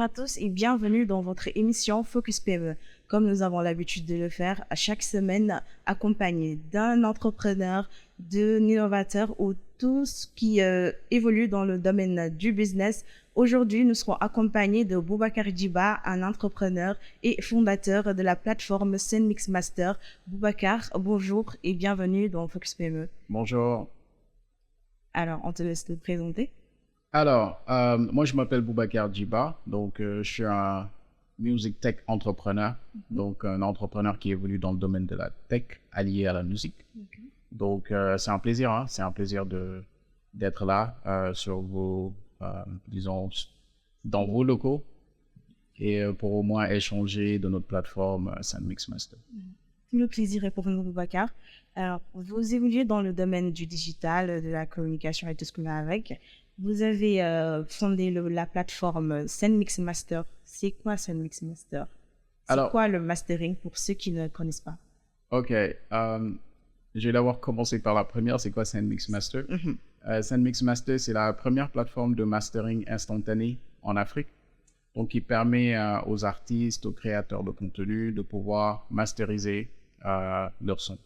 à tous et bienvenue dans votre émission Focus PME. Comme nous avons l'habitude de le faire à chaque semaine, accompagné d'un entrepreneur, d'un innovateur ou tous qui évoluent dans le domaine du business. Aujourd'hui, nous serons accompagnés de Boubacar Djiba, un entrepreneur et fondateur de la plateforme Zenmix Master. Boubacar, bonjour et bienvenue dans Focus PME. Bonjour. Alors, on te laisse te présenter. Alors, moi, je m'appelle Boubacar Djiba, donc je suis un music tech entrepreneur, donc un entrepreneur qui évolue dans le domaine de la tech allié à la musique. Donc, c'est un plaisir, c'est un plaisir d'être là sur vos, disons, dans vos locaux et pour au moins échanger de notre plateforme Zenmix Master. Le plaisir est pour nous, Boubacar. Alors, vous évoluez dans le domaine du digital, de la communication et tout ce qu'on a avec. Vous avez fondé la plateforme Zenmix Master. C'est quoi Zenmix Master? C'est quoi le mastering pour ceux qui ne connaissent pas? Ok, je vais d'abord commencer par la première, c'est quoi Zenmix Master? Zenmix Master, c'est la première plateforme de mastering instantané en Afrique, donc qui permet aux artistes, aux créateurs de contenu de pouvoir masteriser leur son.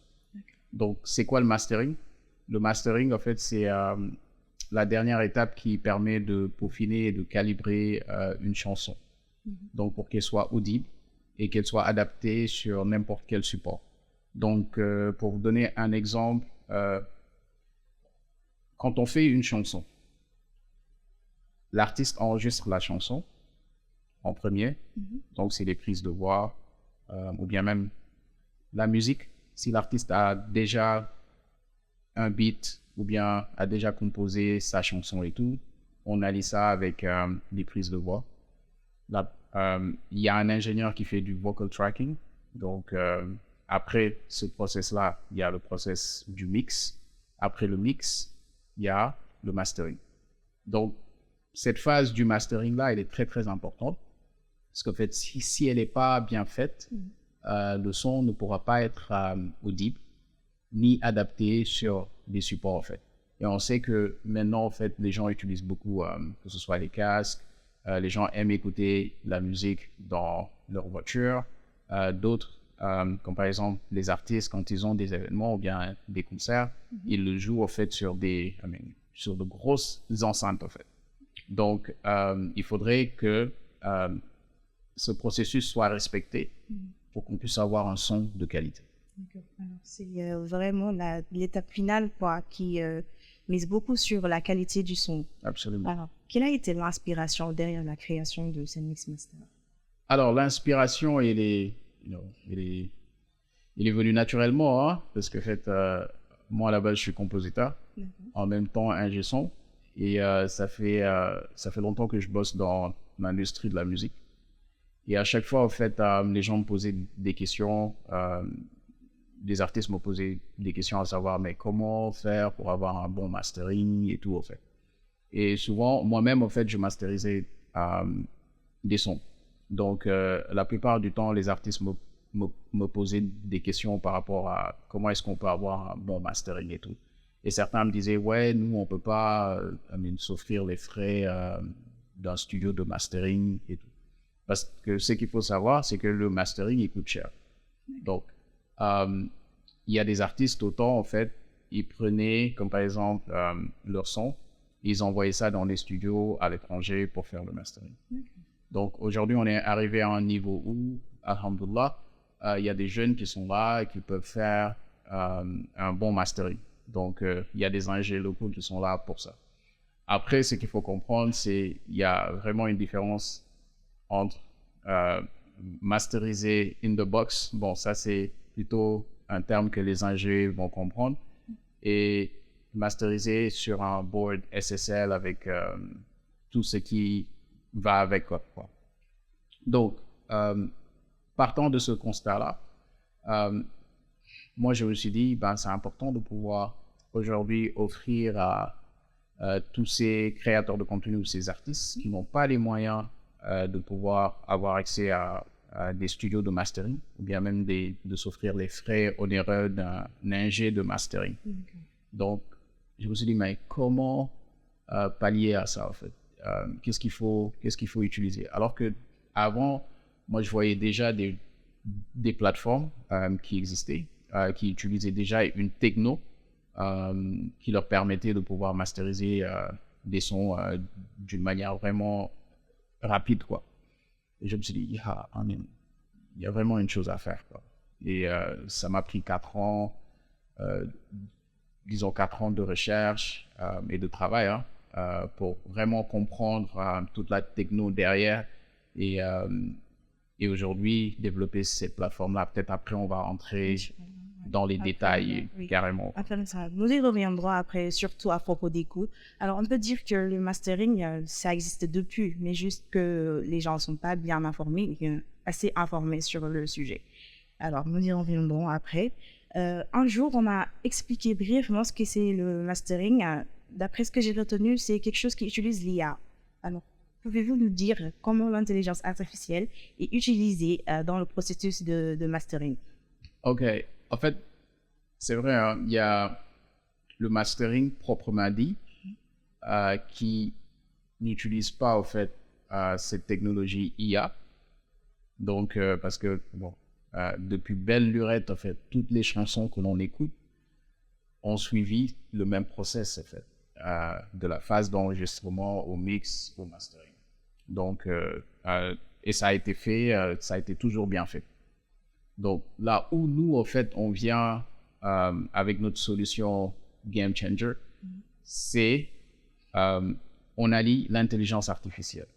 Donc, c'est quoi le mastering? Le mastering, en fait, c'est la dernière étape qui permet de peaufiner et de calibrer une chanson. Donc, pour qu'elle soit audible et qu'elle soit adaptée sur n'importe quel support. Donc, pour vous donner un exemple, quand on fait une chanson, l'artiste enregistre la chanson en premier. Donc, c'est les prises de voix ou bien même la musique. Si l'artiste a déjà un beat ou bien a déjà composé sa chanson et tout, on allie ça avec des prises de voix. Là, il y a un ingénieur qui fait du vocal tracking. Donc, après ce process-là, il y a le process du mix. Après le mix, il y a le mastering. Donc, cette phase du mastering-là, elle est très, très importante. Parce qu'en fait, si elle n'est pas bien faite, le son ne pourra pas être audible ni adapté sur des supports, en fait. Et on sait que maintenant, en fait, les gens utilisent beaucoup, que ce soit les casques, les gens aiment écouter la musique dans leur voiture. D'autres, comme par exemple les artistes, quand ils ont des événements ou bien des concerts, ils le jouent, en fait, sur sur de grosses enceintes, en fait. Donc, il faudrait que ce processus soit respecté pour qu'on puisse avoir un son de qualité. Alors, c'est vraiment l'étape finale qui mise beaucoup sur la qualité du son. Absolument. Alors, quelle a été l'inspiration derrière la création de Zenmix Master? Alors, l'inspiration, elle est venue naturellement, parce que en fait, moi, à la base, je suis compositeur, en même temps ingé son, et ça fait longtemps que je bosse dans l'industrie de la musique. Et à chaque fois, en fait, les gens me posaient des questions, des artistes m'ont posé des questions à savoir, mais comment faire pour avoir un bon mastering et tout, en fait. Et souvent, moi-même, en fait, je masterisais des sons. Donc, la plupart du temps, les artistes me posaient des questions par rapport à comment est-ce qu'on peut avoir un bon mastering et tout. Et certains me disaient, ouais, nous, on ne peut pas s'offrir les frais d'un studio de mastering et tout. Parce que ce qu'il faut savoir, c'est que le mastering, il coûte cher. Donc, il y a des artistes, autant, en fait, ils prenaient, comme par exemple, leur son, ils envoyaient ça dans les studios à l'étranger pour faire le mastering. Donc, aujourd'hui, on est arrivé à un niveau où, alhamdoulilah, il y a des jeunes qui sont là et qui peuvent faire un bon mastering. Donc, il y a des ingénieurs locaux qui sont là pour ça. Après, ce qu'il faut comprendre, c'est qu'il y a vraiment une différence entre masteriser in the box. Bon, ça, c'est plutôt un terme que les ingénieurs vont comprendre. Et masteriser sur un board SSL avec tout ce qui va avec, quoi. Donc, partant de ce constat-là, moi, je me suis dit, c'est important de pouvoir aujourd'hui offrir à tous ces créateurs de contenu ou ces artistes qui n'ont pas les moyens de pouvoir avoir accès à des studios de mastering ou bien même de s'offrir les frais onéreux d'un ingé de mastering. Donc, je me suis dit, mais comment pallier à ça, en fait? qu'est-ce qu'il faut utiliser. Alors que avant, moi, je voyais déjà des plateformes qui existaient, qui utilisaient déjà une techno qui leur permettait de pouvoir masteriser des sons d'une manière vraiment rapide, quoi. Et je me suis dit, il y a vraiment une chose à faire, quoi. Et ça m'a pris 4 ans, disons 4 ans de recherche et de travail, hein, pour vraiment comprendre toute la techno derrière et aujourd'hui développer cette plateforme-là. Peut-être après, on va entrer dans les détails carrément. Après ça, nous y reviendrons après, surtout à propos des coûts. Alors, on peut dire que le mastering, ça existe depuis, mais juste que les gens ne sont pas bien informés, assez informés sur le sujet. Alors, nous y reviendrons après. Un jour, on m'a expliqué brièvement ce que c'est le mastering. D'après ce que j'ai retenu, c'est quelque chose qui utilise l'IA. Alors, pouvez-vous nous dire comment l'intelligence artificielle est utilisée dans le processus de mastering? Ok, en fait, c'est vrai, hein, il y a le mastering proprement dit qui n'utilise pas en fait cette technologie IA. Donc, parce que bon, depuis belle lurette, en fait, toutes les chansons que l'on écoute ont suivi le même process, en fait, de la phase d'enregistrement au mix, au mastering. Donc, et ça a été fait, ça a été toujours bien fait. Donc, là où nous, en fait, on vient avec notre solution Game Changer, c'est on allie l'intelligence artificielle.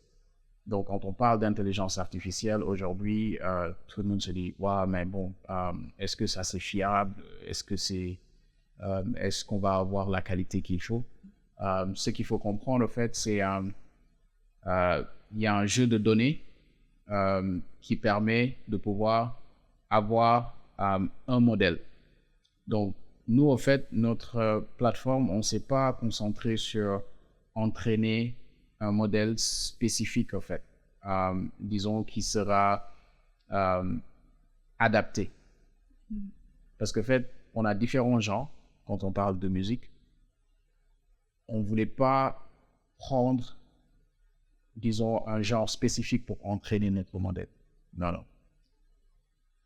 Donc, quand on parle d'intelligence artificielle, aujourd'hui, tout le monde se dit, ouais, mais bon, est-ce que ça c'est fiable? Est-ce qu'on va avoir la qualité qu'il faut? Ce qu'il faut comprendre, en fait, c'est il y a un jeu de données qui permet de pouvoir avoir un modèle. Donc, nous, en fait, notre plateforme, on ne s'est pas concentré sur entraîner un modèle spécifique, en fait, disons, qui sera adapté. Parce qu'en fait, on a différents genres quand on parle de musique. On ne voulait pas prendre, disons, un genre spécifique pour entraîner notre modèle. Non, non.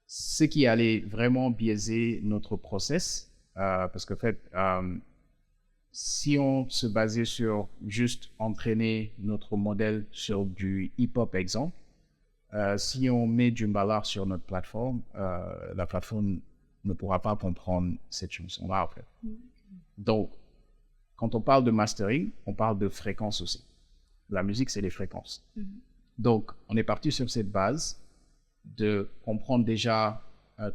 Ce qui allait vraiment biaiser notre process, parce qu'en fait, si on se basait sur juste entraîner notre modèle sur du hip-hop exemple, si on met du ballard sur notre plateforme, la plateforme ne pourra pas comprendre cette chanson-là, en fait. Donc, quand on parle de mastering, on parle de fréquences aussi. La musique, c'est les fréquences. Donc, on est parti sur cette base de comprendre déjà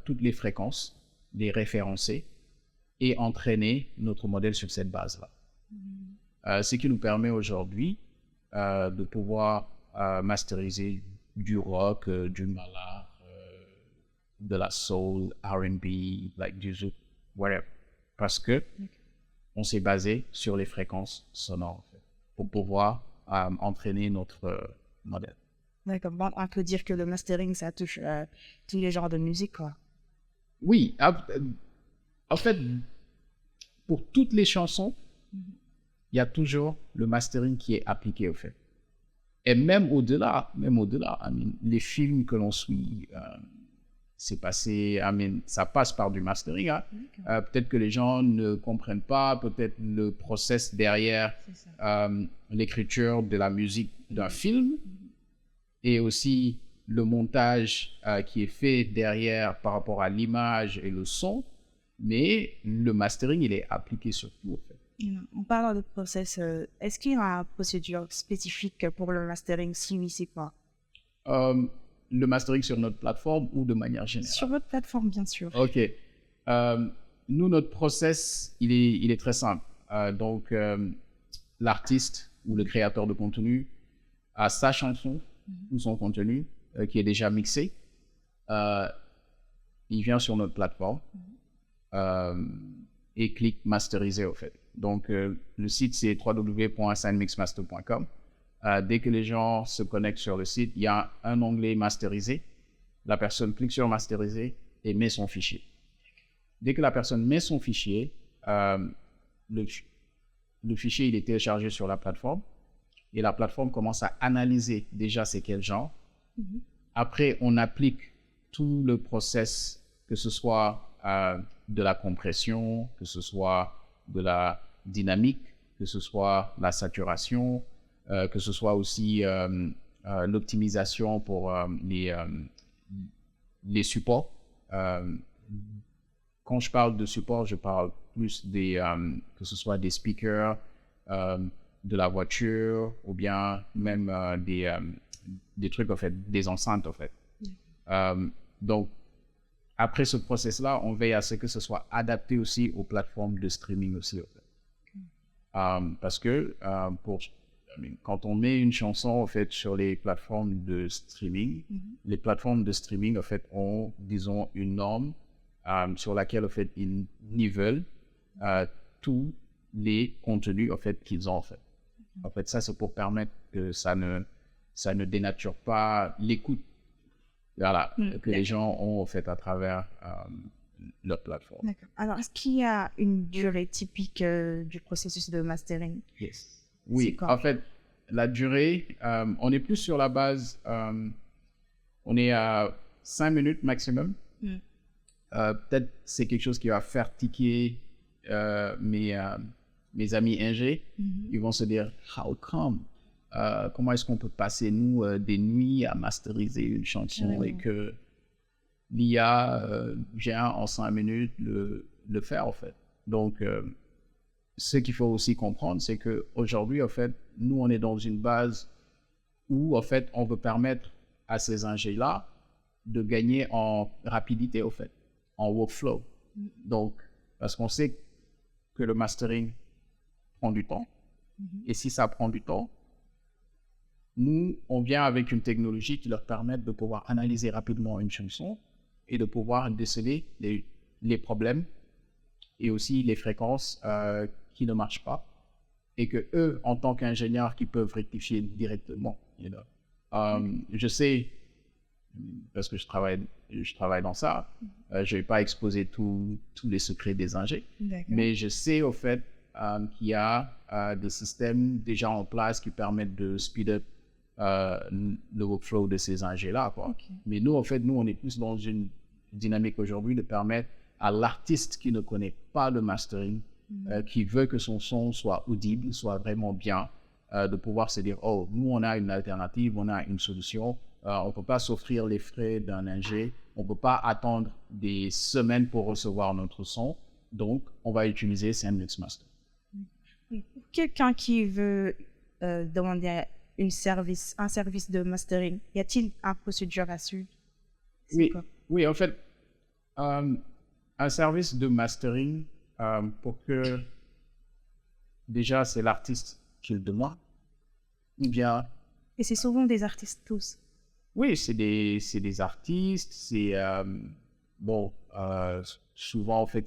toutes les fréquences, les référencer et entraîner notre modèle sur cette base-là. Ce qui nous permet aujourd'hui de pouvoir masteriser du rock, du ballad, de la soul, R&B, like du zouk, whatever. Parce que on s'est basé sur les fréquences sonores en fait, pour pouvoir entraîner notre modèle. D'accord, bon, on peut dire que le mastering, ça touche tous les genres de musique, quoi. Oui, en fait, pour toutes les chansons, il y a toujours le mastering qui est appliqué au fait. Et même au-delà, les films que l'on suit, c'est passé, ça passe par du mastering. Hein. Peut-être que les gens ne comprennent pas, peut-être le process derrière l'écriture de la musique d'un film et aussi le montage qui est fait derrière par rapport à l'image et le son. Mais le mastering, il est appliqué sur tout, en fait. En parlant de process, est-ce qu'il y a une procédure spécifique pour le mastering? Si oui, c'est quoi? Le mastering sur notre plateforme ou de manière générale? Sur votre plateforme, bien sûr. OK. Nous, notre process, il est très simple. Donc, l'artiste ou le créateur de contenu a sa chanson ou son contenu qui est déjà mixé. Il vient sur notre plateforme et clique masteriser, au fait. Donc, le site, c'est www.assignmixmaster.com. Dès que les gens se connectent sur le site, il y a un onglet masterisé. La personne clique sur masteriser et met son fichier. Dès que la personne met son fichier, le fichier il est téléchargé sur la plateforme et la plateforme commence à analyser déjà c'est quel genre. Après, on applique tout le process, que ce soit de la compression, que ce soit de la dynamique, que ce soit la saturation, que ce soit aussi l'optimisation pour les supports. Quand je parle de support, je parle plus que ce soit des speakers, de la voiture, ou bien même des trucs, en fait, des enceintes, en fait. Donc, après ce process-là, on veille à ce que ce soit adapté aussi aux plateformes de streaming aussi, en fait. Parce que quand on met une chanson, en fait, sur les plateformes de streaming, les plateformes de streaming, en fait, ont, disons, une norme sur laquelle, en fait, ils nivellent tous les contenus, en fait, qu'ils ont, en fait. En fait, ça, c'est pour permettre que ça ne dénature pas l'écoute, voilà, que les gens ont, en fait, à travers leur plateforme. D'accord. Alors, est-ce qu'il y a une durée typique du processus de mastering? Yes. Oui, en fait, la durée, on est plus sur la base, on est à 5 minutes maximum. Peut-être c'est quelque chose qui va faire tiquer mes amis ingé. Ils vont se dire, how come? Comment est-ce qu'on peut passer, nous, des nuits à masteriser une chanson et que l'IA vient en 5 minutes le faire, en fait. Donc, ce qu'il faut aussi comprendre, c'est qu'aujourd'hui, en fait, nous, on est dans une base où, en fait, on veut permettre à ces ingés-là de gagner en rapidité, en fait, en workflow. Donc, parce qu'on sait que le mastering prend du temps. Et si ça prend du temps, nous, on vient avec une technologie qui leur permet de pouvoir analyser rapidement une chanson et de pouvoir déceler les problèmes et aussi les fréquences qui ne marchent pas, et que eux, en tant qu'ingénieurs, qui peuvent rectifier directement. Je sais, parce que je travaille dans ça, je ne vais pas exposer tous les secrets des ingés, mais je sais au fait qu'il y a des systèmes déjà en place qui permettent de speed up le workflow de ces ingés-là. Mais nous, en fait, on est plus dans une dynamique aujourd'hui de permettre à l'artiste qui ne connaît pas le mastering, qui veut que son son soit audible, soit vraiment bien, de pouvoir se dire, oh, nous, on a une alternative, on a une solution. On ne peut pas s'offrir les frais d'un ingé, on ne peut pas attendre des semaines pour recevoir notre son, donc on va utiliser SendMix Master. Pour quelqu'un qui veut demander un service de mastering, y a-t-il une procédure à suivre? Oui, en fait, un service de mastering, pour que déjà c'est l'artiste qui le demande, ou bien... Et c'est souvent des artistes tous. Oui, c'est des artistes, c'est souvent en fait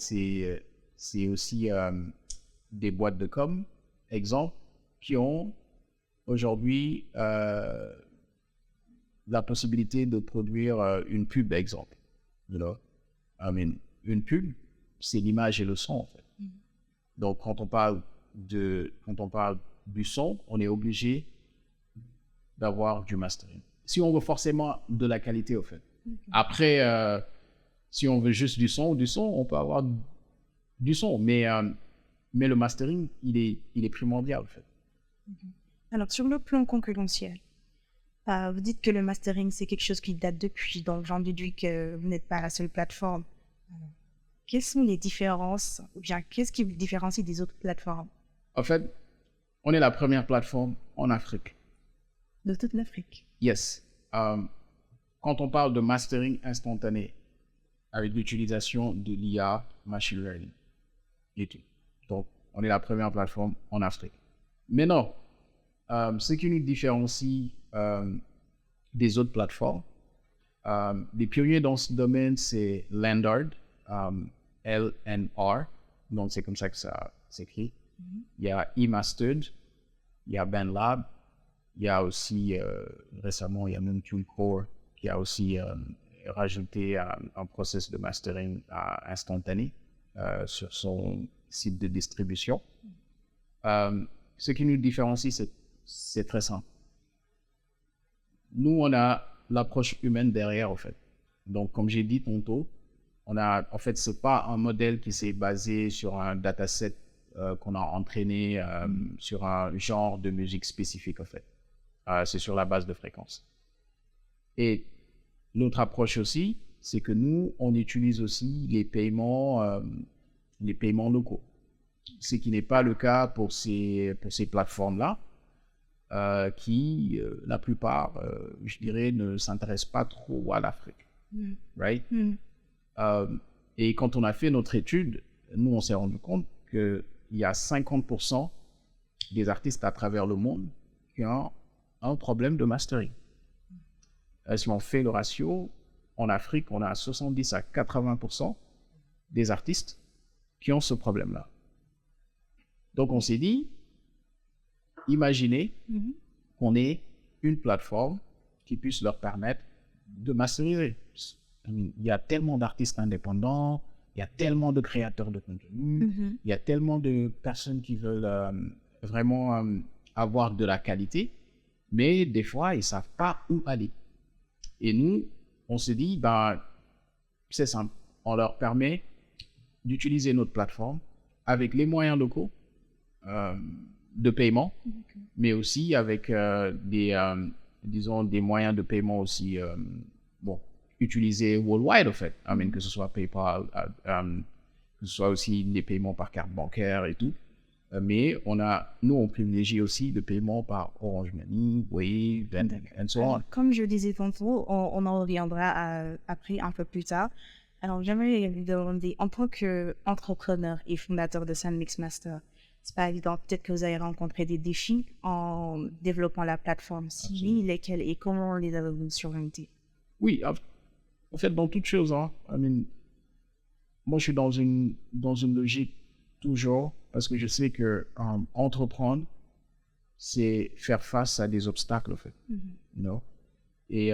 c'est aussi des boîtes de com, exemple, qui ont aujourd'hui la possibilité de produire une pub, exemple. Une pub, c'est l'image et le son, en fait. Donc quand on parle du son, on est obligé d'avoir du mastering. Si on veut forcément de la qualité, au fait. Après, si on veut juste du son, on peut avoir du son. Mais le mastering, il est primordial, en fait. Alors, sur le plan concurrentiel, vous dites que le mastering, c'est quelque chose qui date depuis, donc j'en déduis que vous n'êtes pas la seule plateforme. Quelles sont les différences, ou bien qu'est-ce qui vous différencie des autres plateformes? En fait, on est la première plateforme en Afrique. De toute l'Afrique? Yes. Quand on parle de mastering instantané, avec l'utilisation de l'IA, machine learning et tout. Donc, on est la première plateforme en Afrique. Mais non, ce qui nous différencie des autres plateformes, les pionniers dans ce domaine, c'est Landard, LNR, donc c'est comme ça que ça s'écrit. Il y a eMastered, il y a BandLab, il y a aussi récemment, il y a même TuneCore qui a aussi rajouté un process de mastering instantané sur son site de distribution. Ce qui nous différencie, c'est c'est très simple. Nous, on a l'approche humaine derrière, en fait. Donc, comme j'ai dit tantôt, en fait, c'est pas un modèle qui s'est basé sur un dataset qu'on a entraîné sur un genre de musique spécifique, en fait. C'est sur la base de fréquences. Et notre approche aussi, c'est que nous, on utilise aussi les paiements locaux. Ce qui n'est pas le cas pour ces plateformes-là, qui, la plupart, je dirais, ne s'intéressent pas trop à l'Afrique. Right? Et quand on a fait notre étude, nous, on s'est rendu compte qu'il y a 50% des artistes à travers le monde qui ont un problème de mastering. Si on fait le ratio, en Afrique, on a 70 à 80% des artistes qui ont ce problème-là. Donc, on s'est dit, imaginez qu'on ait une plateforme qui puisse leur permettre de masteriser. Il y a tellement d'artistes indépendants, il y a tellement de créateurs de contenu, il y a tellement de personnes qui veulent vraiment avoir de la qualité, mais des fois, ils ne savent pas où aller. Et nous, on s'est dit, c'est simple, on leur permet d'utiliser notre plateforme avec les moyens locaux de paiement, mais aussi avec des moyens de paiement aussi utilisés worldwide, en fait. Que ce soit PayPal, que ce soit aussi des paiements par carte bancaire et tout. Mais nous, on privilégie aussi le paiement par Orange Money, Wave, and so on. Comme je disais tantôt, on en reviendra après, un peu plus tard. Alors, j'aimerais vous demander, en tant qu'entrepreneur et fondateur de Sound Mix Master, c'est pas évident, peut-être que vous avez rencontré des défis en développant la plateforme. Si oui, lesquels et comment les avez-vous surmontés? Oui, en fait, dans toute chose, moi, je suis dans une logique toujours, parce que je sais que entreprendre, c'est faire face à des obstacles, en fait. Et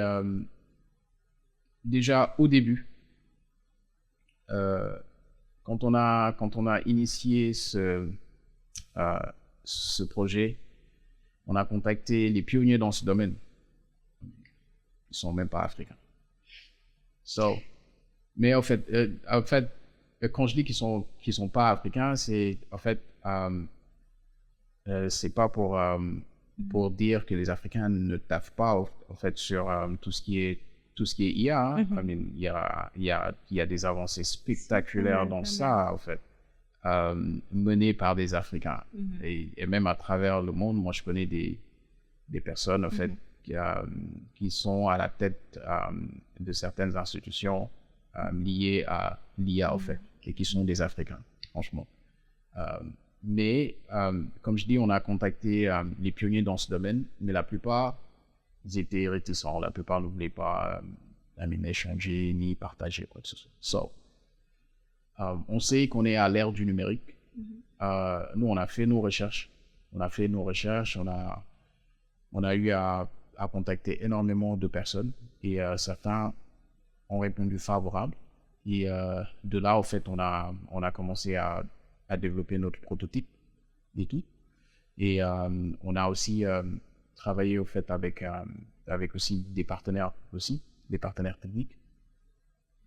déjà, au début, quand on a initié ce projet, on a contacté les pionniers dans ce domaine. Ils ne sont même pas africains. Mais en fait, quand je dis qu'ils sont pas africains, c'est en fait, c'est pas pour dire que les Africains ne taffent pas en fait sur tout ce qui est IA. Il y a des avancées spectaculaires dans ça, en fait, menées par des Africains. Et même à travers le monde, moi je connais des personnes en fait qui sont à la tête de certaines institutions liées à l'IA, en fait, et qui sont des Africains, franchement. Mais, comme je dis, on a contacté les pionniers dans ce domaine, mais la plupart, ils étaient réticents. La plupart ne voulaient pas échanger ni partager quoi que ce soit. On sait qu'on est à l'ère du numérique. Nous, on a fait nos recherches. On a eu à contacter énormément de personnes et certains ont répondu favorable. Et de là, en fait, on a commencé à développer notre prototype et tout. Et on a aussi travaillé, au fait, avec aussi des partenaires techniques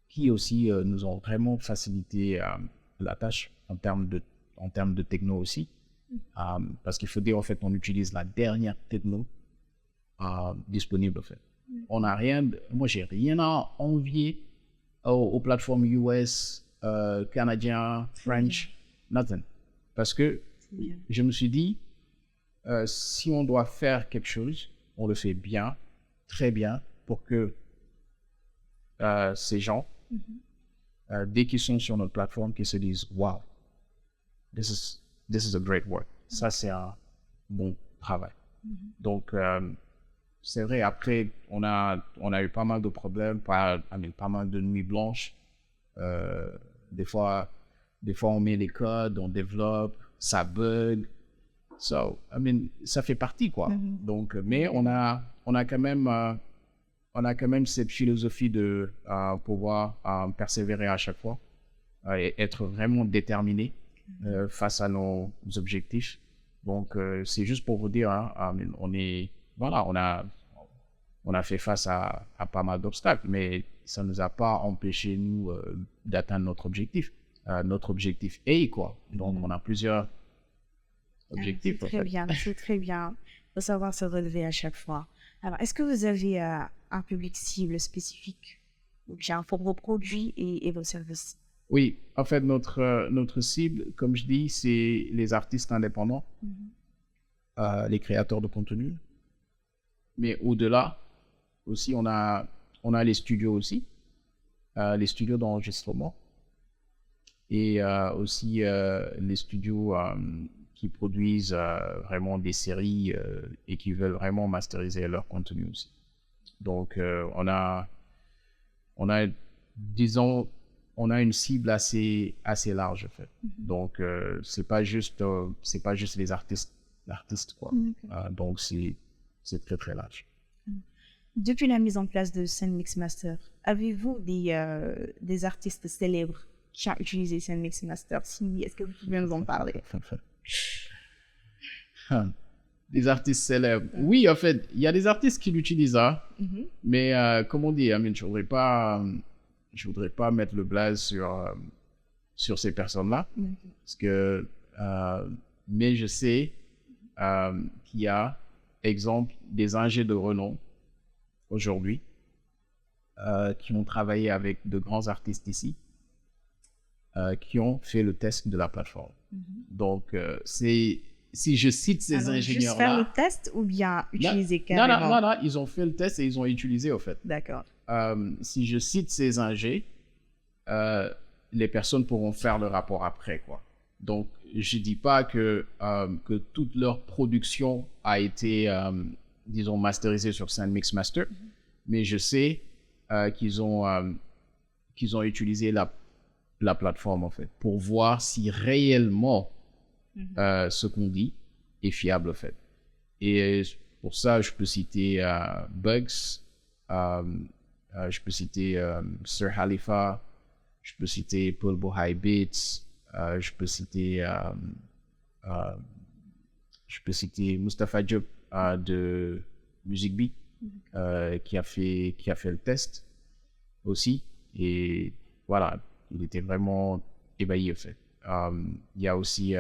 qui aussi nous ont vraiment facilité la tâche en termes de techno aussi. Parce qu'il faut dire, en fait, on utilise la dernière techno disponible, en fait. Moi, j'ai rien à envier aux plateformes US, canadiens, French, nothing. Parce que je me suis dit, si on doit faire quelque chose, on le fait bien, très bien, pour que ces gens, dès qu'ils sont sur notre plateforme, qu'ils se disent, wow, this is a great work. Ça, c'est un bon travail. Donc, c'est vrai, après, on a eu pas mal de problèmes, pas mal de nuits blanches. Des fois, on met les codes, on développe, ça bug. Ça fait partie, quoi. Donc, mais on a quand même cette philosophie de pouvoir persévérer à chaque fois et être vraiment déterminé face à nos objectifs. Donc, c'est juste pour vous dire, hein, voilà, on a fait face à pas mal d'obstacles, mais ça ne nous a pas empêché, nous, d'atteindre notre objectif. Notre objectif est quoi? Donc, on a plusieurs objectifs. C'est très bien, c'est très bien. Il faut savoir se relever à chaque fois. Alors, est-ce que vous avez un public cible spécifique? Bien pour vos produits et vos services? Oui, en fait, notre cible, comme je dis, c'est les artistes indépendants, les créateurs de contenu. Mais au-delà, aussi, on a les studios aussi, les studios d'enregistrement et aussi les studios qui produisent vraiment des séries et qui veulent vraiment masteriser leur contenu aussi. Donc, disons, on a une cible assez large en fait. Donc, c'est pas juste les artistes quoi. Donc, c'est très très large. Depuis la mise en place de SendMix Master, avez-vous des artistes célèbres qui ont utilisé SendMix Master? Si, est-ce que vous pouvez nous en parler? Des artistes célèbres. Oui, en fait, il y a des artistes qui l'utilisent, hein, mais comme on dit, je voudrais pas mettre le blaze sur ces personnes-là, parce que, mais je sais qu'il y a, exemple, des ingés de renom aujourd'hui qui ont travaillé avec de grands artistes ici, qui ont fait le test de la plateforme. Donc, si je cite ces ingénieurs-là... Juste faire le test ou bien utiliser carrément? Non, ils ont fait le test et ils ont utilisé, au fait. D'accord. Si je cite ces ingés, les personnes pourront faire le rapport après, quoi. Donc, je dis pas que toute leur production a été, disons, masterisée sur SendMix Master, mais je sais qu'ils ont utilisé la plateforme, en fait, pour voir si réellement ce qu'on dit est fiable, en fait. Et pour ça, je peux citer Bugs, je peux citer Sir Khalifa, je peux citer Paul Bohai Beats, je peux citer Mustapha Diop de Music Beat, qui a fait le test aussi. Et voilà, il était vraiment ébahi, en fait. Il y a aussi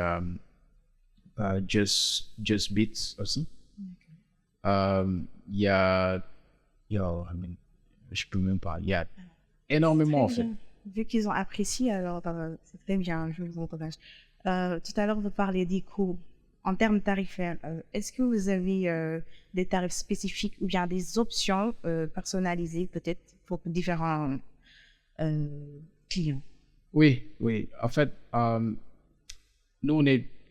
Just Beats aussi. Il y a, je peux même pas, il y a énormément, en fait. Vu qu'ils ont apprécié, alors c'est très bien, je vous encourage. Tout à l'heure, vous parlez des coûts. En termes tarifaires, est-ce que vous avez des tarifs spécifiques ou bien des options personnalisées peut-être pour différents clients? Oui. En fait, nous,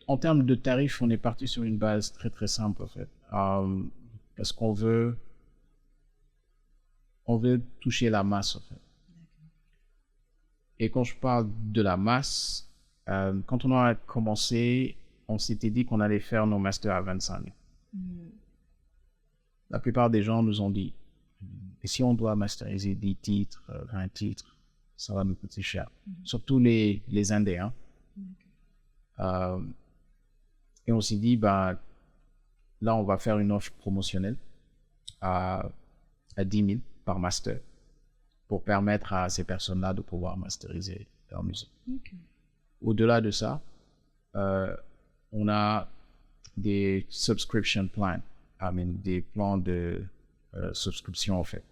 en termes de tarifs, on est parti sur une base très, très simple, en fait. Parce qu'on veut toucher la masse, en fait. Et quand je parle de la masse, quand on a commencé, on s'était dit qu'on allait faire nos masters à 25 000. La plupart des gens nous ont dit, et si on doit masteriser 10 titres, 20 titres, ça va nous coûter cher. Surtout les indés, hein. Et on s'est dit, là, on va faire une offre promotionnelle à 10 000 par master pour permettre à ces personnes-là de pouvoir masteriser leur musique. Au-delà de ça, on a des subscription plans, des plans de subscription, en fait,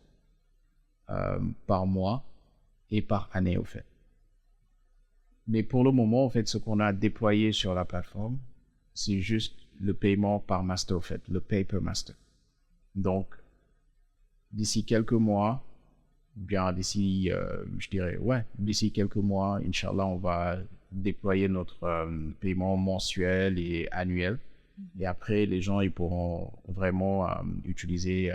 par mois et par année, en fait. Mais pour le moment, en fait, ce qu'on a déployé sur la plateforme, c'est juste le paiement par master, en fait, le pay per master. Donc, d'ici quelques mois, bien d'ici, d'ici quelques mois, Inch'Allah, on va déployer notre paiement mensuel et annuel. Et après, les gens, ils pourront vraiment utiliser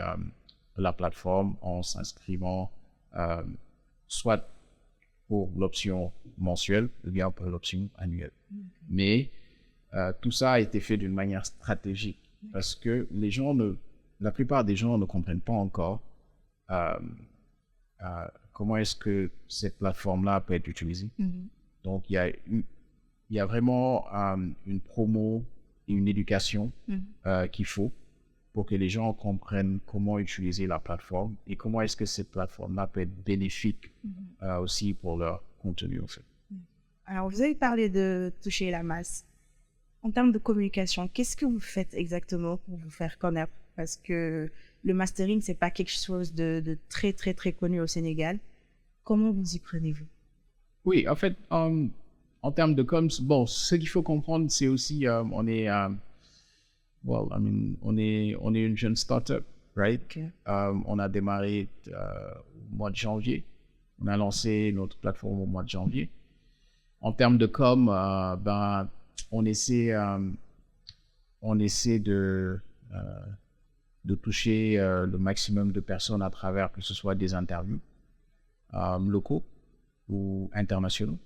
la plateforme en s'inscrivant soit pour l'option mensuelle ou bien pour l'option annuelle. Mais tout ça a été fait d'une manière stratégique parce que la plupart des gens ne comprennent pas encore comment est-ce que cette plateforme-là peut être utilisée. Donc, il y a vraiment une promo et une éducation qu'il faut pour que les gens comprennent comment utiliser la plateforme et comment est-ce que cette plateforme-là peut être bénéfique aussi pour leur contenu, en fait. Alors, vous avez parlé de toucher la masse. En termes de communication, qu'est-ce que vous faites exactement pour vous faire connaître? Parce que le mastering, c'est pas quelque chose de très, très, très connu au Sénégal. Comment vous y prenez-vous? Oui, en fait, en termes de com, bon, ce qu'il faut comprendre, c'est aussi, on est une jeune startup, right? Okay. On a démarré au mois de janvier. On a lancé notre plateforme au mois de janvier. En termes de com, on essaie de toucher le maximum de personnes à travers que ce soit des interviews locaux ou internationaux.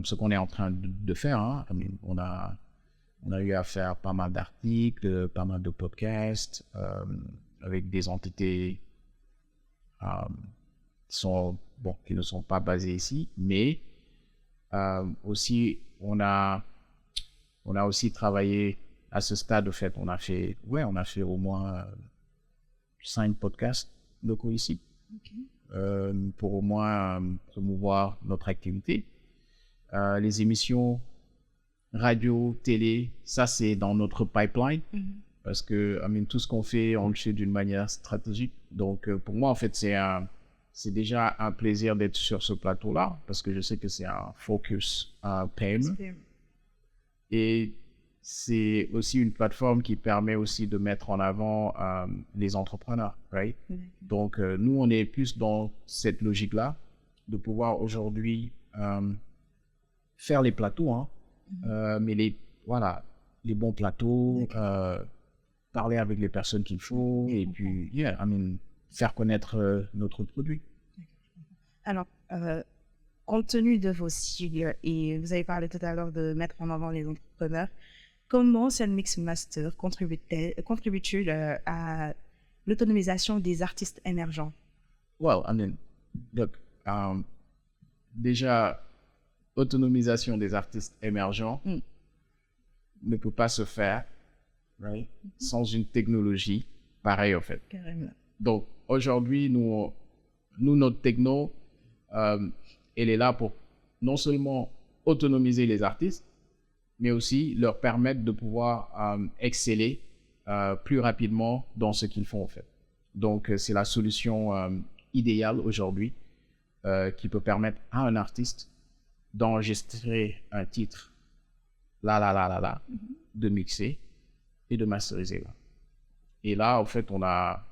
Ce qu'on est en train de faire, hein. On a eu à faire pas mal d'articles, pas mal de podcasts avec des entités qui ne sont pas basées ici, mais aussi on a aussi travaillé à ce stade. Au fait, on a fait au moins 5 podcasts locaux ici. Okay. Pour au moins promouvoir notre activité. Les émissions radio, télé, ça c'est dans notre pipeline parce que tout ce qu'on fait, on le fait d'une manière stratégique. Donc pour moi, en fait, c'est déjà un plaisir d'être sur ce plateau-là parce que je sais que c'est un focus PME. Et c'est aussi une plateforme qui permet aussi de mettre en avant les entrepreneurs, right? Donc nous, on est plus dans cette logique-là de pouvoir aujourd'hui faire les plateaux, hein, mais les bons plateaux, parler avec les personnes qu'il faut et puis faire connaître notre produit. Alors, compte tenu de vos sigles, et vous avez parlé tout à l'heure de mettre en avant les entrepreneurs, comment Sandmix Master contribue-t-il à l'autonomisation des artistes émergents? Well, déjà, autonomisation des artistes émergents ne peut pas se faire, right, sans une technologie pareille, en fait. Carrément. Donc, aujourd'hui, nous, notre techno, elle est là pour non seulement autonomiser les artistes, mais aussi leur permettre de pouvoir exceller plus rapidement dans ce qu'ils font, en fait. Donc, c'est la solution idéale aujourd'hui qui peut permettre à un artiste d'enregistrer un titre de mixer et de masteriser là. Et là, en fait, on a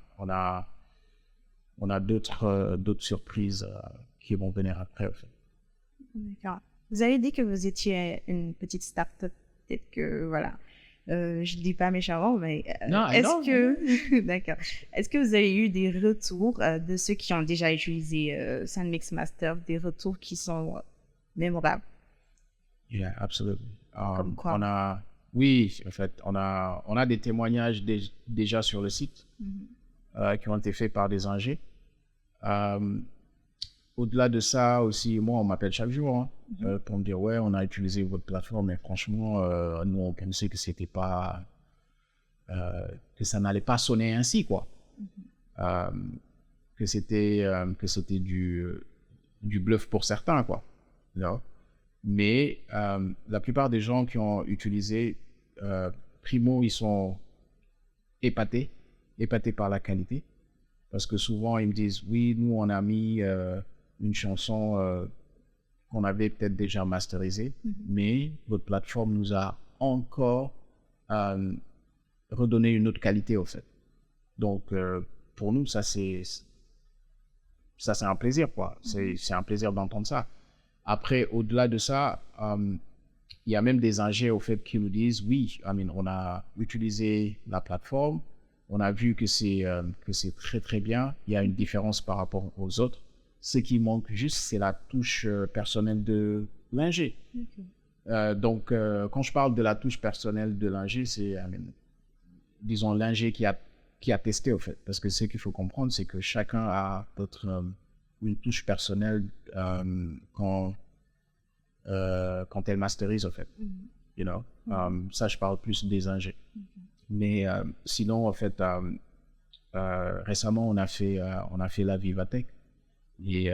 d'autres surprises qui vont venir après, en fait. D'accord. Vous avez dit que vous étiez une petite start-up. Peut-être que, voilà, je ne dis pas méchamment, mais d'accord. Est-ce que vous avez eu des retours de ceux qui ont déjà utilisé Sandmix Master, des retours qui sont mémorables? Yeah, absolutely. Comme quoi? Oui, en fait, on a des témoignages déjà sur le site qui ont été faits par des ingés. Au-delà de ça aussi, moi, on m'appelle chaque jour pour me dire, ouais, on a utilisé votre plateforme, mais franchement, nous, on pensait que c'était pas, que ça n'allait pas sonner ainsi, quoi. Que c'était du bluff pour certains, quoi. Non? Mais la plupart des gens qui ont utilisé, primo, ils sont épatés par la qualité. Parce que souvent, ils me disent, oui, nous, on a mis une chanson qu'on avait peut-être déjà masterisée, mais votre plateforme nous a encore redonné une autre qualité, au fait. Donc, pour nous, ça, c'est un plaisir, quoi. C'est un plaisir d'entendre ça. Après, au-delà de ça, il y a même des ingés, au fait, qui nous disent, oui, on a utilisé la plateforme, on a vu que c'est très, très bien. Il y a une différence par rapport aux autres. Ce qui manque juste, c'est la touche personnelle de l'ingé. Donc, quand je parle de la touche personnelle de l'ingé, c'est, disons, l'ingé qui a testé, au fait. Parce que ce qu'il faut comprendre, c'est que chacun a une touche personnelle quand elle masterise, au fait. You know? Ça, je parle plus des ingés. Mais sinon, en fait, récemment, on a fait la Vivatech. Et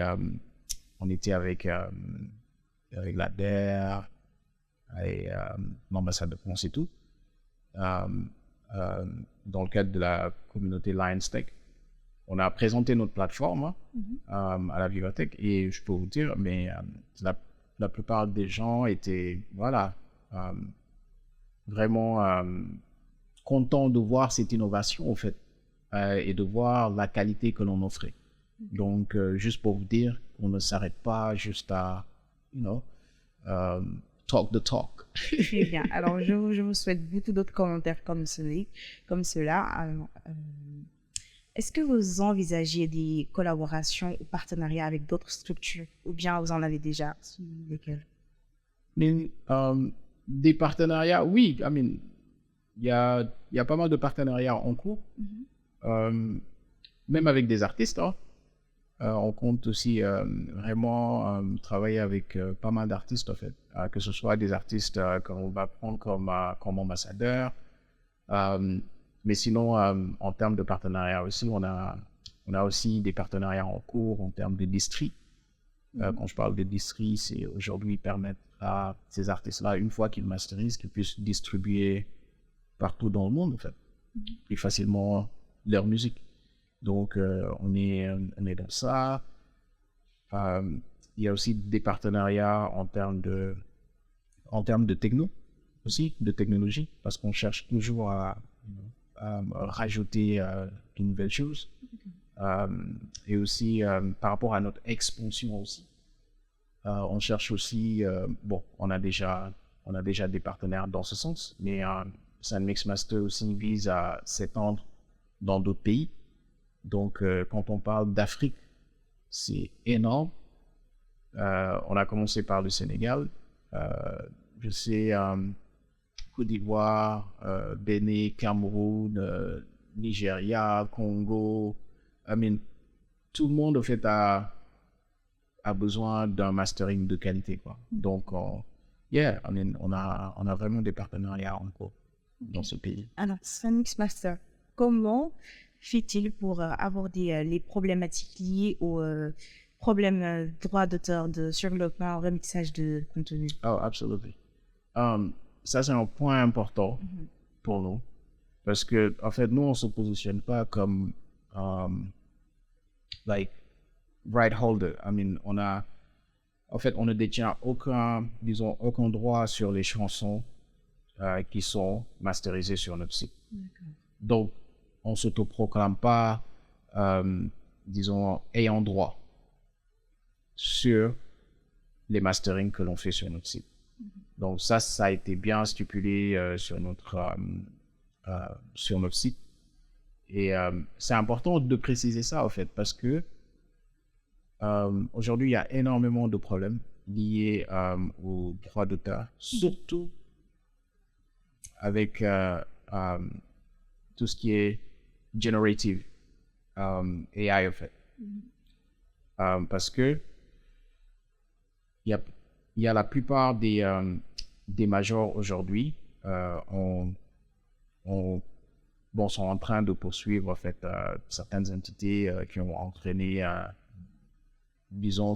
on était avec la DER et l'ambassade de France et tout, dans le cadre de la communauté Lions Tech. On a présenté notre plateforme à la Vivatech et je peux vous dire, mais la plupart des gens étaient vraiment contents de voir cette innovation, en fait, et de voir la qualité que l'on offrait. Donc, juste pour vous dire, on ne s'arrête pas juste à, talk the talk. Très bien. Alors, je vous souhaite beaucoup d'autres commentaires comme cela. Alors, est-ce que vous envisagez des collaborations ou partenariats avec d'autres structures ou bien vous en avez déjà? Lesquels? Mais, des partenariats, oui. Il y a pas mal de partenariats en cours, même avec des artistes. On compte aussi vraiment travailler avec pas mal d'artistes, en fait, que ce soit des artistes qu'on va prendre comme ambassadeurs. Mais sinon, en termes de partenariat aussi, on a aussi des partenariats en cours en termes de distri. Quand je parle de distri, c'est aujourd'hui permettre à ces artistes-là, une fois qu'ils masterisent, qu'ils puissent distribuer partout dans le monde, en fait, plus facilement leur musique. Donc, on est dans ça. Il y a aussi des partenariats en termes de techno aussi, de technologie, parce qu'on cherche toujours à rajouter de nouvelles choses. Et aussi, par rapport à notre expansion aussi, on cherche aussi, on a déjà des partenaires dans ce sens, mais Sunmix Master aussi vise à s'étendre dans d'autres pays. Donc, quand on parle d'Afrique, c'est énorme. On a commencé par le Sénégal. Je sais, Côte d'Ivoire, Bénin, Cameroun, Nigeria, Congo. Tout le monde, en fait, a besoin d'un mastering de qualité, quoi. Donc, on a vraiment des partenariats en cours dans ce pays. Alors, Sunmix Master, comment fait-il pour aborder les problématiques liées aux problèmes droits d'auteur, de surdéveloppement, remixage de contenu? Oh, absolument. Ça, c'est un point important pour nous. Parce que, en fait, nous, on ne se positionne pas comme right holder. On ne détient aucun droit sur les chansons qui sont masterisées sur notre site. Donc, on ne s'autoproclame pas, ayant droit sur les masterings que l'on fait sur notre site. Donc, ça a été bien stipulé sur notre site. Et c'est important de préciser ça, en fait, parce que aujourd'hui, il y a énormément de problèmes liés aux droits d'auteur, surtout avec tout ce qui est generative AI, en fait. Parce que il y a la plupart des majors aujourd'hui sont en train de poursuivre, en fait, certaines entités qui ont entraîné,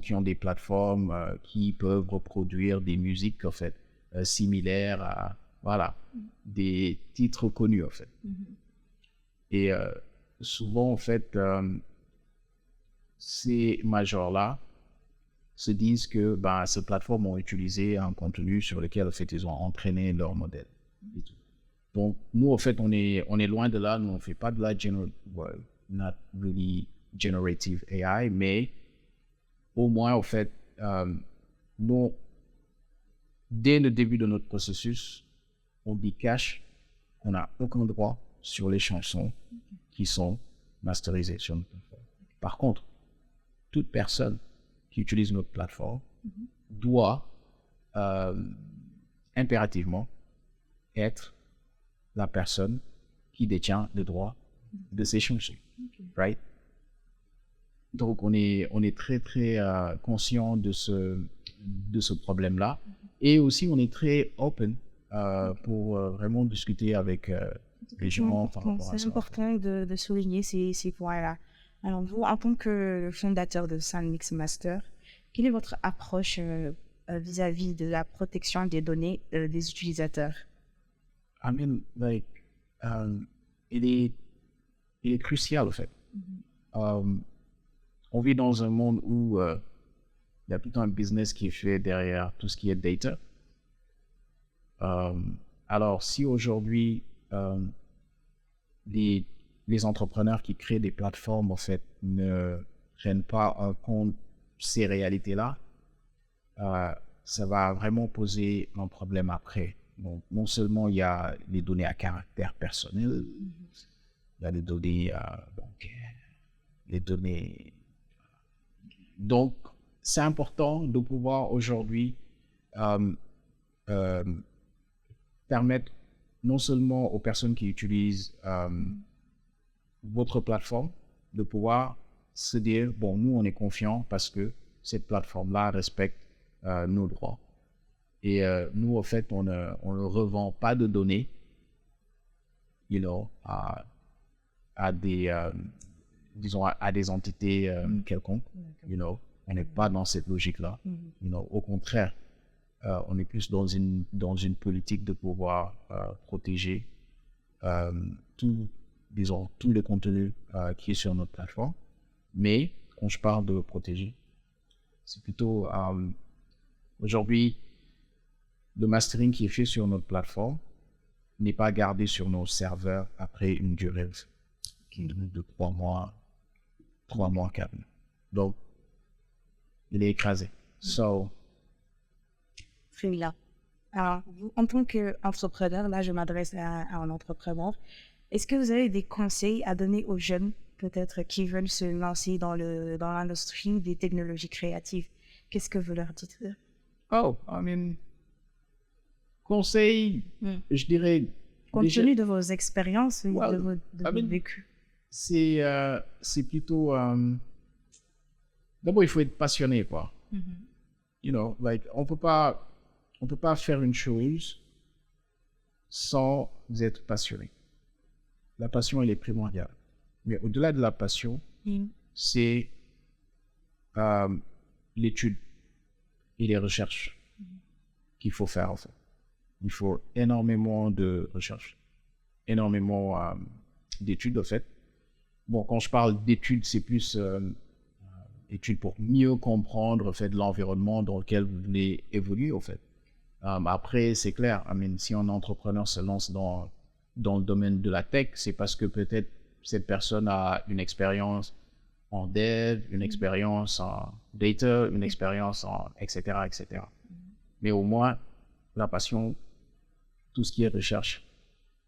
qui ont des plateformes qui peuvent reproduire des musiques, en fait, similaires à, des titres connus, en fait. Et souvent, en fait, ces majors-là se disent que ces plateformes ont utilisé un contenu sur lequel, en fait, ils ont entraîné leur modèle. Et tout. Donc, nous, en fait, on est loin de là. Nous, on ne fait pas de la not really generative AI, mais au moins, en fait, nous, dès le début de notre processus, on dit cash qu'on n'a aucun droit sur les chansons qui sont masterisées sur notre plateforme. Par contre, toute personne qui utilise notre plateforme doit impérativement être la personne qui détient le droit de ces chansons. Right? Donc, on est très, très conscient de ce problème-là. Et aussi, on est très open pour vraiment discuter avec les gens par rapport à ça. C'est important de souligner ces points-là. Alors, vous, en tant que fondateur de Soundmix Master, quelle est votre approche vis-à-vis de la protection des données des utilisateurs? I mean, like, il est crucial, en fait. On vit dans un monde où il y a tout un business qui est fait derrière tout ce qui est data. Alors, si aujourd'hui, les entrepreneurs qui créent des plateformes, en fait, ne prennent pas en compte ces réalités-là, ça va vraiment poser un problème après. Donc, non seulement il y a les données à caractère personnel, il y a les données bancaires, les données. Donc, c'est important de pouvoir aujourd'hui permettre non seulement aux personnes qui utilisent votre plateforme de pouvoir se dire, bon, nous, on est confiants parce que cette plateforme-là respecte nos droits. Et nous, en fait, on ne revend pas de données, à des, disons, à des entités quelconques, On n'est pas dans cette logique-là. Au contraire, on est plus dans une politique de pouvoir protéger tous les contenus qui est sur notre plateforme. Mais quand je parle de protéger, c'est plutôt aujourd'hui, le mastering qui est fait sur notre plateforme n'est pas gardé sur nos serveurs après une durée de 3 mois, 4 mois. Donc, il est écrasé. Très bien. Alors, vous, en tant qu'entrepreneur, là, je m'adresse à un entrepreneur. Est-ce que vous avez des conseils à donner aux jeunes, peut-être, qui veulent se lancer dans l'industrie des technologies créatives? Qu'est-ce que vous leur dites? Conseil, je dirais... Compte tenu de vos expériences, de votre vécu. C'est plutôt... D'abord, il faut être passionné, quoi. On peut pas faire une chose sans être passionné. La passion, elle est primordiale. Mais au-delà de la passion, c'est l'étude et les recherches qu'il faut faire, en fait. Il faut énormément de recherches, énormément d'études, en fait. Bon, quand je parle d'études, c'est plus études pour mieux comprendre, en fait, l'environnement dans lequel vous voulez évoluer, en fait. Après, c'est clair, si un entrepreneur se lance dans le domaine de la tech, c'est parce que peut-être cette personne a une expérience en dev, une expérience en data, une expérience en etc., etc. Mais au moins, la passion, tout ce qui est recherche,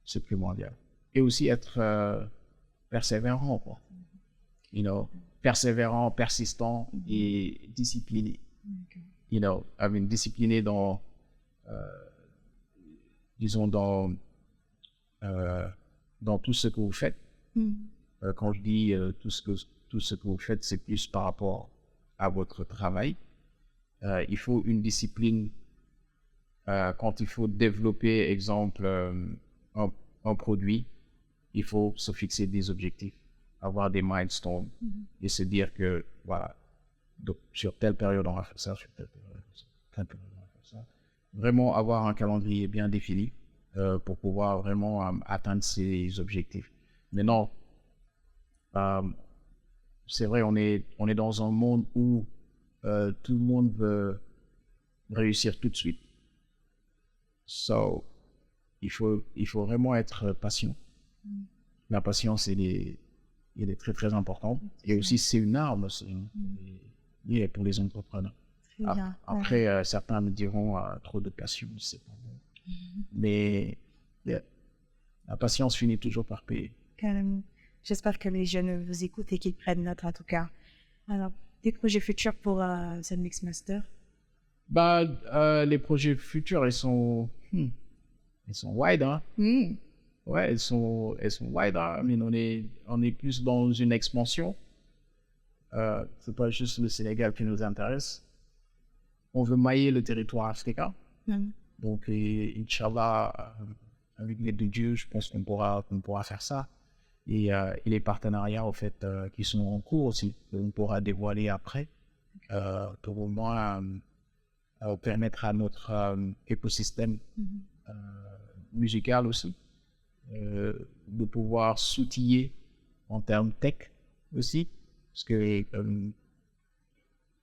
c'est primordial. Et aussi être persévérant, quoi. Persévérant, persistant et discipliné. Discipliné dans, disons, dans tout ce que vous faites. Quand je dis tout ce que vous faites, c'est plus par rapport à votre travail. Il faut une discipline quand il faut développer, exemple, un produit. Il faut se fixer des objectifs, avoir des milestones et se dire que, voilà, donc, sur telle période, on va faire ça, sur telle période, on va faire ça. Vraiment avoir un calendrier bien défini pour pouvoir vraiment atteindre ces objectifs. Maintenant, c'est vrai, on est dans un monde où tout le monde veut réussir tout de suite. Il faut vraiment être patient. La patience, elle est très, très importante. Et aussi, c'est une arme aussi, pour les entrepreneurs. Après, certains me diront trop de patience, c'est pas bon. Mais la patience finit toujours par payer. Carrément. J'espère que les jeunes vous écoutent et qu'ils prennent note, en tout cas. Alors, des projets futurs pour Soundmix Master? Les projets futurs, ils sont wide, hein. Ouais, elles sont wide, hein. On est plus dans une expansion. C'est pas juste le Sénégal qui nous intéresse. On veut mailler le territoire africain. Donc, Inch'Allah, avec l'aide de Dieu, je pense qu'on pourra faire ça. Et les partenariats, en fait, qui sont en cours aussi, on pourra dévoiler après, pour au moins permettre à notre écosystème musical aussi de pouvoir s'outiller en termes tech aussi, parce que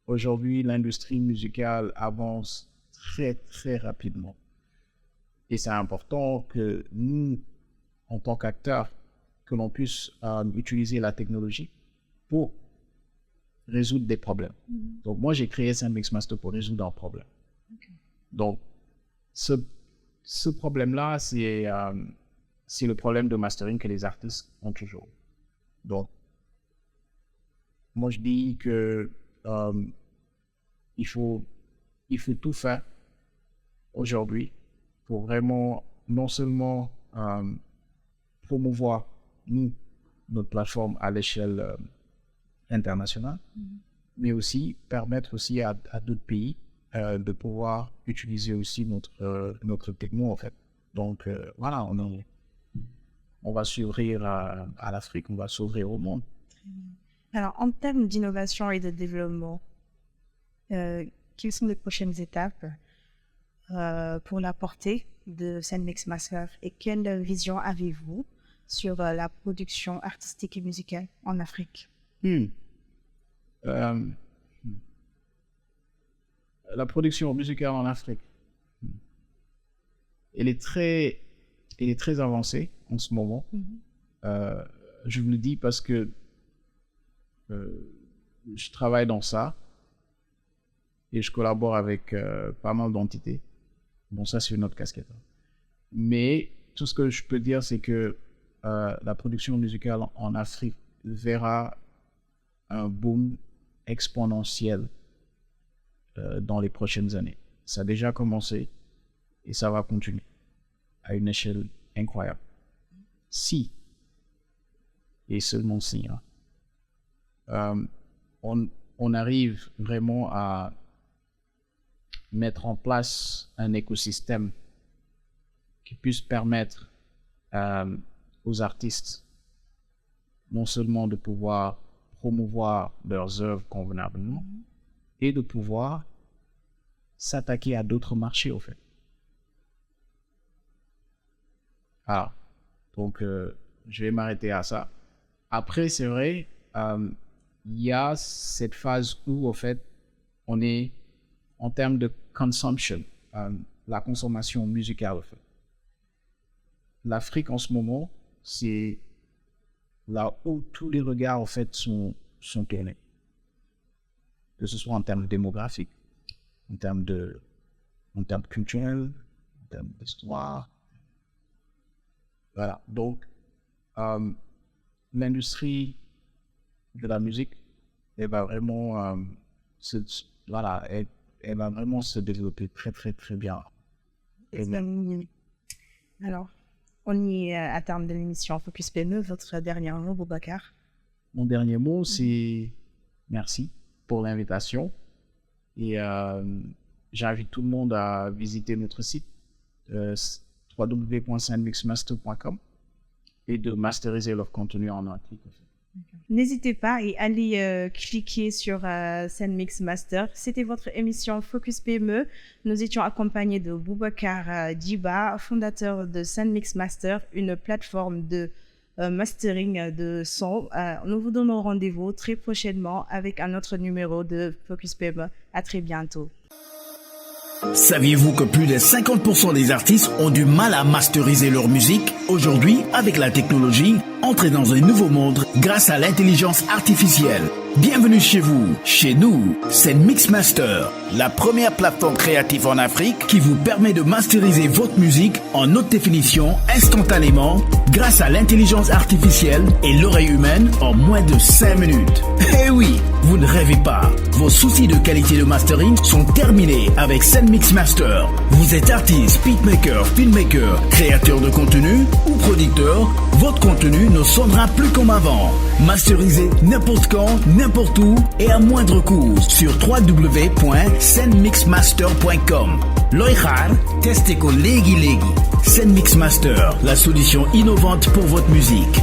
aujourd'hui, l'industrie musicale avance très, très rapidement. Et c'est important que nous, en tant qu'acteurs, que l'on puisse utiliser la technologie pour résoudre des problèmes. Donc, moi, j'ai créé SandMix Master pour résoudre un problème. Donc, ce problème-là, c'est le problème de mastering que les artistes ont toujours. Donc, moi, je dis que il faut tout faire aujourd'hui pour vraiment non seulement promouvoir notre plateforme à l'échelle internationale, mais aussi permettre aussi à d'autres pays de pouvoir utiliser aussi notre techno en fait. Donc voilà, on va s'ouvrir à l'Afrique, on va s'ouvrir au monde. Alors en termes d'innovation et de développement, quelles sont les prochaines étapes pour la portée de SandMix Master et quelle vision avez-vous sur la production artistique et musicale en Afrique? La production musicale en Afrique, elle est très avancée en ce moment. Je vous le dis parce que je travaille dans ça et je collabore avec pas mal d'entités. Bon, ça, c'est une autre casquette. Mais tout ce que je peux dire, c'est que la production musicale en Afrique verra un boom exponentiel dans les prochaines années. Ça a déjà commencé et ça va continuer à une échelle incroyable. Si, et seulement si, on arrive vraiment à mettre en place un écosystème qui puisse permettre aux artistes non seulement de pouvoir promouvoir leurs œuvres convenablement et de pouvoir s'attaquer à d'autres marchés au fait. Ah, donc je vais m'arrêter à ça. Après, c'est vrai, il y a cette phase où au fait on est en termes de consumption, la consommation musicale au fait. L'Afrique en ce moment, c'est là où tous les regards en fait sont tournés. Que ce soit en termes démographiques, en termes culturels, en termes d'histoire. Voilà. Donc, l'industrie de la musique, elle va vraiment elle va vraiment se développer très, très, très bien. Alors, on y est à terme de l'émission Focus PME. Votre dernier mot, Boubacar? Mon dernier mot, c'est merci pour l'invitation. Et j'invite tout le monde à visiter notre site www.sandmixmaster.com et de masteriser leur contenu en un clic. N'hésitez pas et allez cliquer sur SandMix Master. C'était votre émission Focus PME. Nous étions accompagnés de Boubacar Djiba, fondateur de SandMix Master, une plateforme de mastering de son. Nous vous donnons rendez-vous très prochainement avec un autre numéro de Focus PME. À très bientôt. Saviez-vous que plus de 50% des artistes ont du mal à masteriser leur musique? Aujourd'hui, avec la technologie, entrez dans un nouveau monde grâce à l'intelligence artificielle. Bienvenue chez vous, chez nous, c'est Mixmaster, la première plateforme créative en Afrique qui vous permet de masteriser votre musique en haute définition instantanément grâce à l'intelligence artificielle et l'oreille humaine en moins de 5 minutes. Eh oui, vous ne rêvez pas. Vos soucis de qualité de mastering sont terminés avec SandMix Master. Vous êtes artiste, beatmaker, filmmaker, créateur de contenu ou producteur, votre contenu ne sonnera plus comme avant. Masterisez n'importe quand, n'importe où et à moindre coût sur www.senmixmaster.com. Looy xaar testé ko léegi. Senmix Master, la solution innovante pour votre musique.